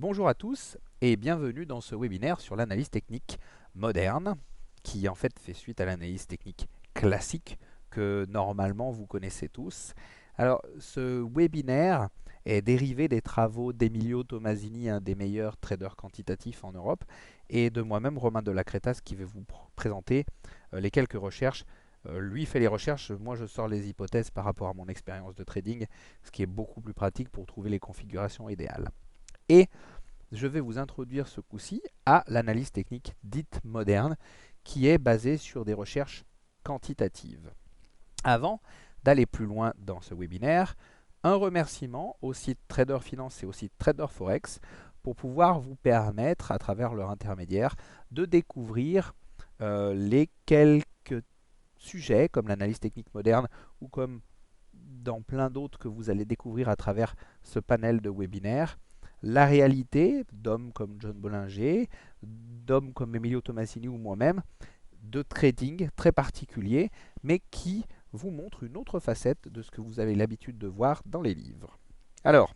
Bonjour à tous et bienvenue dans ce webinaire sur l'analyse technique moderne qui en fait fait suite à l'analyse technique classique que normalement vous connaissez tous. Alors ce webinaire est dérivé des travaux d'Emilio Tomasini, un des meilleurs traders quantitatifs en Europe, et de moi-même Romain de la Crétasse qui vais vous présenter les quelques recherches. Lui fait les recherches, moi je sors les hypothèses par rapport à mon expérience de trading, ce qui est beaucoup plus pratique pour trouver les configurations idéales. Et je vais vous introduire ce coup-ci à l'analyse technique dite moderne qui est basée sur des recherches quantitatives. Avant d'aller plus loin dans ce webinaire, un remerciement au site Trader Finance et au site Trader Forex pour pouvoir vous permettre, à travers leur intermédiaire, de découvrir les quelques sujets comme l'analyse technique moderne ou comme dans plein d'autres que vous allez découvrir à travers ce panel de webinaires, la réalité d'hommes comme John Bollinger, d'hommes comme Emilio Tomasini ou moi-même, de trading très particulier, mais qui vous montre une autre facette de ce que vous avez l'habitude de voir dans les livres. Alors,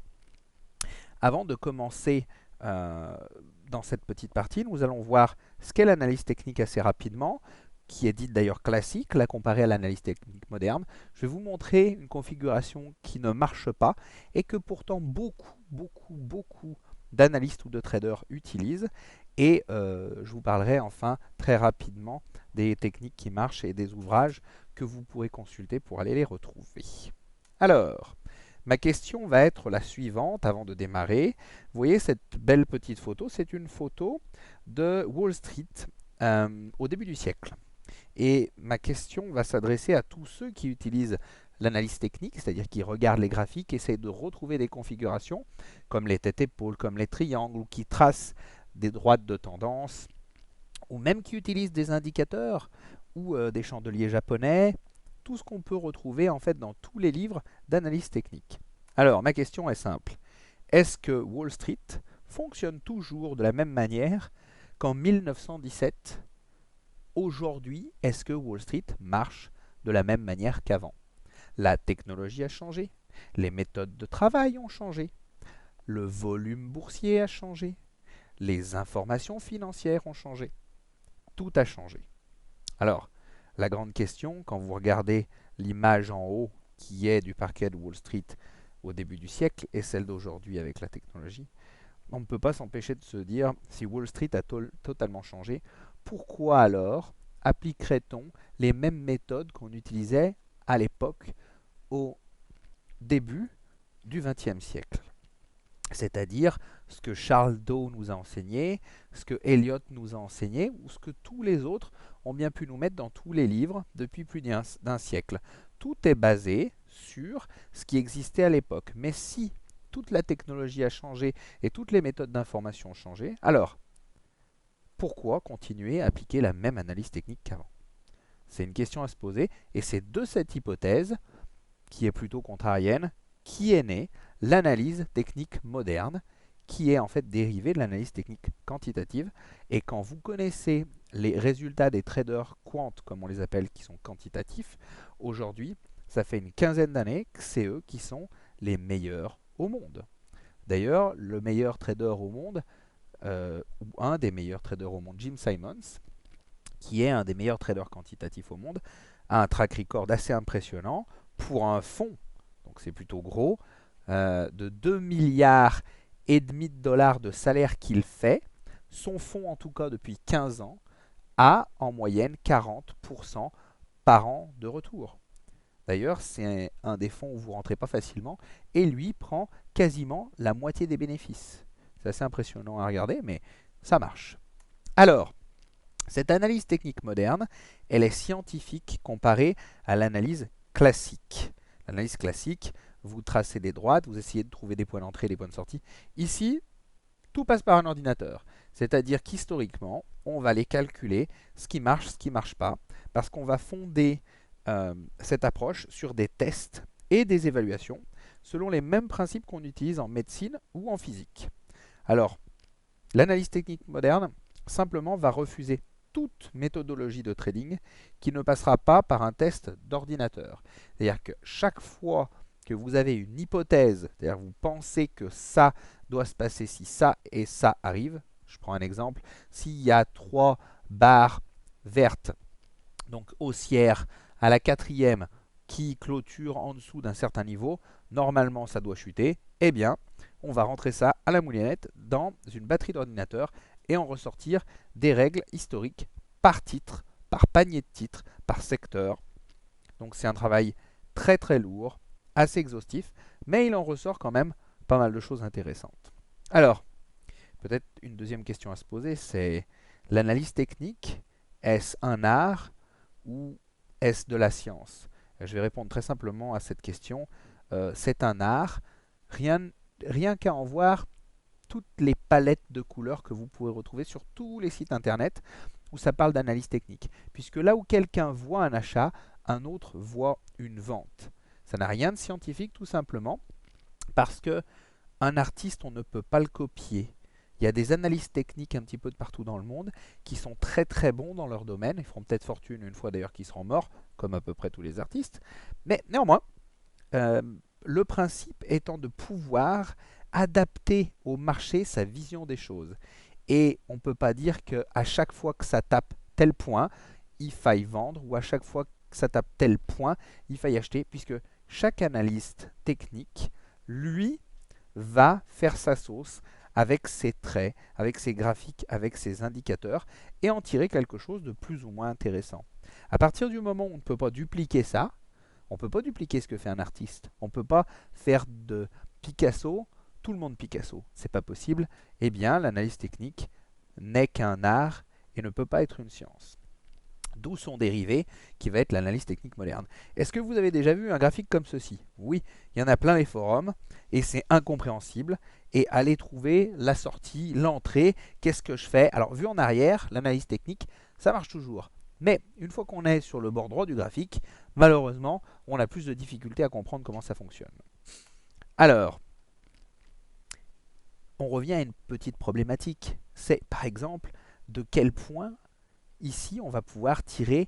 avant de commencer dans cette petite partie, nous allons voir ce qu'est l'analyse technique assez rapidement, qui est dite d'ailleurs classique, la comparée à l'analyse technique moderne. Je vais vous montrer une configuration qui ne marche pas et que pourtant beaucoup d'analystes ou de traders utilisent. Et je vous parlerai enfin très rapidement des techniques qui marchent et des ouvrages que vous pourrez consulter pour aller les retrouver. Alors, ma question va être la suivante avant de démarrer. Vous voyez cette belle petite photo, c'est une photo de Wall Street au début du siècle. Et ma question va s'adresser à tous ceux qui utilisent l'analyse technique, c'est-à-dire qui regardent les graphiques, essayent de retrouver des configurations, comme les têtes-épaules, comme les triangles, ou qui tracent des droites de tendance, ou même qui utilisent des indicateurs, ou des chandeliers japonais, tout ce qu'on peut retrouver en fait dans tous les livres d'analyse technique. Alors, ma question est simple. Est-ce que Wall Street fonctionne toujours de la même manière qu'en 1917 ? Aujourd'hui, est-ce que Wall Street marche de la même manière qu'avant? La technologie a changé, les méthodes de travail ont changé, le volume boursier a changé, les informations financières ont changé. Tout a changé. Alors, la grande question, quand vous regardez l'image en haut qui est du parquet de Wall Street au début du siècle et celle d'aujourd'hui avec la technologie, on ne peut pas s'empêcher de se dire, si Wall Street a totalement changé, pourquoi alors appliquerait-on les mêmes méthodes qu'on utilisait à l'époque au début du XXe siècle? C'est-à-dire ce que Charles Dow nous a enseigné, ce que Eliot nous a enseigné, ou ce que tous les autres ont bien pu nous mettre dans tous les livres depuis plus d'un siècle. Tout est basé sur ce qui existait à l'époque. Mais si toute la technologie a changé et toutes les méthodes d'information ont changé, alors pourquoi continuer à appliquer la même analyse technique qu'avant? C'est une question à se poser et c'est de cette hypothèse, qui est plutôt contrarienne, qui est née l'analyse technique moderne, qui est en fait dérivée de l'analyse technique quantitative. Et quand vous connaissez les résultats des traders quant, comme on les appelle, qui sont quantitatifs, aujourd'hui, ça fait une quinzaine d'années que c'est eux qui sont les meilleurs au monde. D'ailleurs, le meilleur trader au monde, ou un des meilleurs traders au monde, Jim Simons, qui est un des meilleurs traders quantitatifs au monde, a un track record assez impressionnant pour un fonds, donc c'est plutôt gros, de 2 milliards et demi de dollars de salaire qu'il fait. Son fonds, en tout cas depuis 15 ans, a en moyenne 40% par an de retour. D'ailleurs, c'est un des fonds où vous ne rentrez pas facilement et lui prend quasiment la moitié des bénéfices. C'est assez impressionnant à regarder, mais ça marche. Alors, cette analyse technique moderne, elle est scientifique comparée à l'analyse classique. L'analyse classique, vous tracez des droites, vous essayez de trouver des points d'entrée et des points de sortie. Ici, tout passe par un ordinateur. C'est-à-dire qu'historiquement, on va les calculer, ce qui marche, ce qui ne marche pas, parce qu'on va fonder cette approche sur des tests et des évaluations selon les mêmes principes qu'on utilise en médecine ou en physique. Alors, l'analyse technique moderne, simplement, va refuser toute méthodologie de trading qui ne passera pas par un test d'ordinateur. C'est-à-dire que chaque fois que vous avez une hypothèse, c'est-à-dire vous pensez que ça doit se passer si ça et ça arrive. Je prends un exemple. S'il y a 3 barres vertes, donc haussières, à la quatrième qui clôture en dessous d'un certain niveau, normalement ça doit chuter. Eh bien, on va rentrer ça à la moulinette dans une batterie d'ordinateur et en ressortir des règles historiques par titre, par panier de titres, par secteur. Donc c'est un travail très très lourd, assez exhaustif, mais il en ressort quand même pas mal de choses intéressantes. Alors, peut-être une deuxième question à se poser, c'est l'analyse technique, est-ce un art ou est-ce de la science? Je vais répondre très simplement à cette question. C'est un art, rien, rien qu'à en voir toutes les palettes de couleurs que vous pouvez retrouver sur tous les sites internet où ça parle d'analyse technique. Puisque là où quelqu'un voit un achat, un autre voit une vente. Ça n'a rien de scientifique tout simplement parce que un artiste, on ne peut pas le copier. Il y a des analystes techniques un petit peu de partout dans le monde qui sont très très bons dans leur domaine. Ils feront peut-être fortune une fois d'ailleurs qu'ils seront morts, comme à peu près tous les artistes. Mais néanmoins, euh, le principe étant de pouvoir adapter au marché sa vision des choses. Et on ne peut pas dire qu'à chaque fois que ça tape tel point, il faille vendre, ou à chaque fois que ça tape tel point, il faille acheter, puisque chaque analyste technique, lui, va faire sa sauce avec ses traits, avec ses graphiques, avec ses indicateurs, et en tirer quelque chose de plus ou moins intéressant. À partir du moment où on ne peut pas dupliquer ça, on ne peut pas dupliquer ce que fait un artiste. On ne peut pas faire de Picasso tout le monde Picasso. C'est pas possible. Eh bien, l'analyse technique n'est qu'un art et ne peut pas être une science. D'où son dérivé qui va être l'analyse technique moderne. Est-ce que vous avez déjà vu un graphique comme ceci? Oui, il y en a plein les forums et c'est incompréhensible. Et allez trouver la sortie, l'entrée, qu'est-ce que je fais? Alors, vu en arrière, l'analyse technique, ça marche toujours. Mais une fois qu'on est sur le bord droit du graphique, malheureusement, on a plus de difficultés à comprendre comment ça fonctionne. Alors, on revient à une petite problématique. C'est par exemple de quel point ici on va pouvoir tirer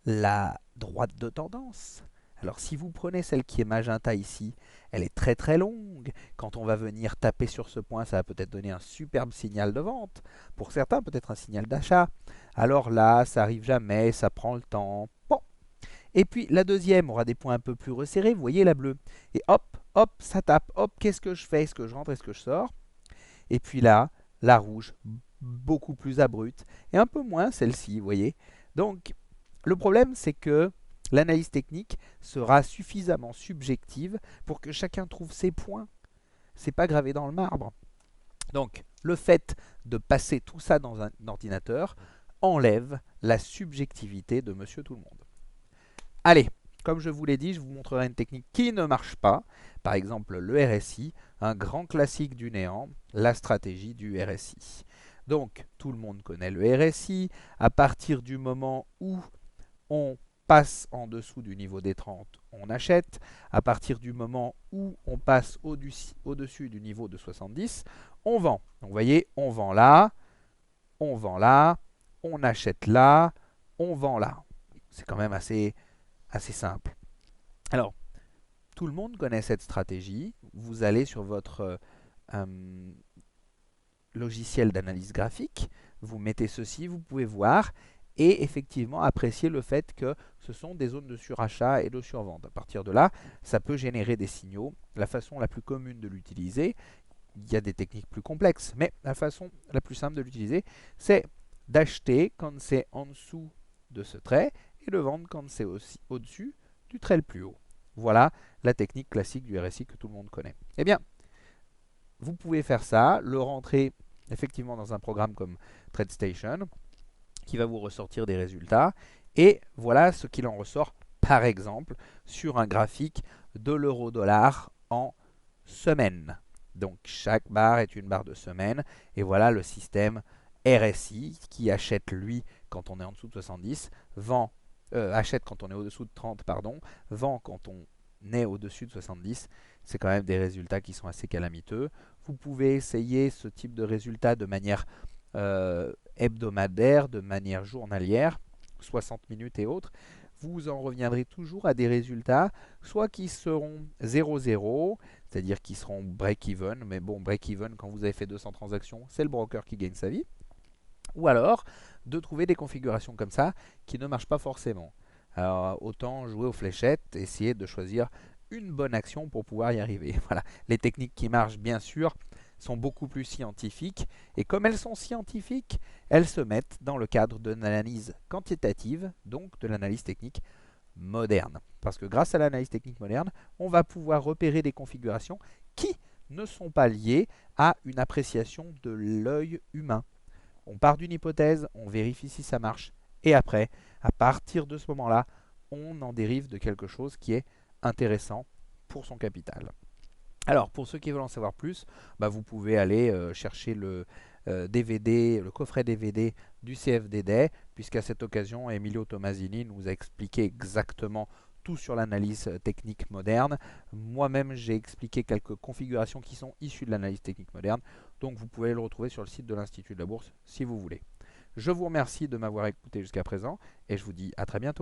la droite de tendance. Alors si vous prenez celle qui est magenta ici, elle est très très longue. Quand on va venir taper sur ce point, ça va peut-être donner un superbe signal de vente. Pour certains, peut-être un signal d'achat. Alors là, ça arrive jamais, ça prend le temps. Bon. Et puis la deuxième aura des points un peu plus resserrés, vous voyez la bleue. Et hop, hop, ça tape. Hop, qu'est-ce que je fais? Est-ce que je rentre? Est-ce que je sors? Et puis là, la rouge, beaucoup plus abrupte, et un peu moins celle-ci, vous voyez. Donc, le problème, c'est que l'analyse technique sera suffisamment subjective pour que chacun trouve ses points. C'est pas gravé dans le marbre. Donc, le fait de passer tout ça dans un ordinateur enlève la subjectivité de Monsieur Tout-le-Monde. Allez, comme je vous l'ai dit, je vous montrerai une technique qui ne marche pas. Par exemple, le RSI, un grand classique du néant, la stratégie du RSI. Donc, tout le monde connaît le RSI. À partir du moment où on passe en dessous du niveau des 30, on achète. À partir du moment où on passe au-dessus du niveau de 70, on vend. Donc, vous voyez, on vend là, on achète là, on vend là. C'est quand même assez simple. Alors, tout le monde connaît cette stratégie. Vous allez sur votre logiciel d'analyse graphique, vous mettez ceci, vous pouvez voir et effectivement apprécier le fait que ce sont des zones de surachat et de survente. À partir de là, ça peut générer des signaux. La façon la plus commune de l'utiliser, il y a des techniques plus complexes, mais la façon la plus simple de l'utiliser, c'est d'acheter quand c'est en dessous de ce trait et de vendre quand c'est au-dessus du trait le plus haut. Voilà la technique classique du RSI que tout le monde connaît. Eh bien, vous pouvez faire ça, le rentrer effectivement dans un programme comme TradeStation qui va vous ressortir des résultats. Et voilà ce qu'il en ressort, par exemple, sur un graphique de l'euro-dollar en semaine. Donc chaque barre est une barre de semaine. Et voilà le système RSI qui achète lui quand on est en dessous de 70, achète quand on est au-dessous de 30, pardon, vend quand on est au-dessus de 70. C'est quand même des résultats qui sont assez calamiteux. Vous pouvez essayer ce type de résultats de manière hebdomadaire, de manière journalière, 60 minutes et autres. vous en reviendrez toujours à des résultats, soit qui seront 0-0, c'est-à-dire qui seront break-even, mais bon, break-even, quand vous avez fait 200 transactions, c'est le broker qui gagne sa vie, ou alors de trouver des configurations comme ça qui ne marchent pas forcément. Alors autant jouer aux fléchettes, essayer de choisir une bonne action pour pouvoir y arriver. Voilà. Les techniques qui marchent, bien sûr, sont beaucoup plus scientifiques, et comme elles sont scientifiques, elles se mettent dans le cadre d'une analyse quantitative, donc de l'analyse technique moderne. Parce que grâce à l'analyse technique moderne, on va pouvoir repérer des configurations qui ne sont pas liées à une appréciation de l'œil humain. On part d'une hypothèse, on vérifie si ça marche, et après, à partir de ce moment-là, on en dérive de quelque chose qui est intéressant pour son capital. Alors, pour ceux qui veulent en savoir plus, vous pouvez aller chercher le DVD, le coffret DVD du CFD Day, puisqu'à cette occasion, Emilio Tomasini nous a expliqué exactement tout sur l'analyse technique moderne. Moi-même, j'ai expliqué quelques configurations qui sont issues de l'analyse technique moderne, donc vous pouvez le retrouver sur le site de l'Institut de la Bourse si vous voulez. Je vous remercie de m'avoir écouté jusqu'à présent et je vous dis à très bientôt.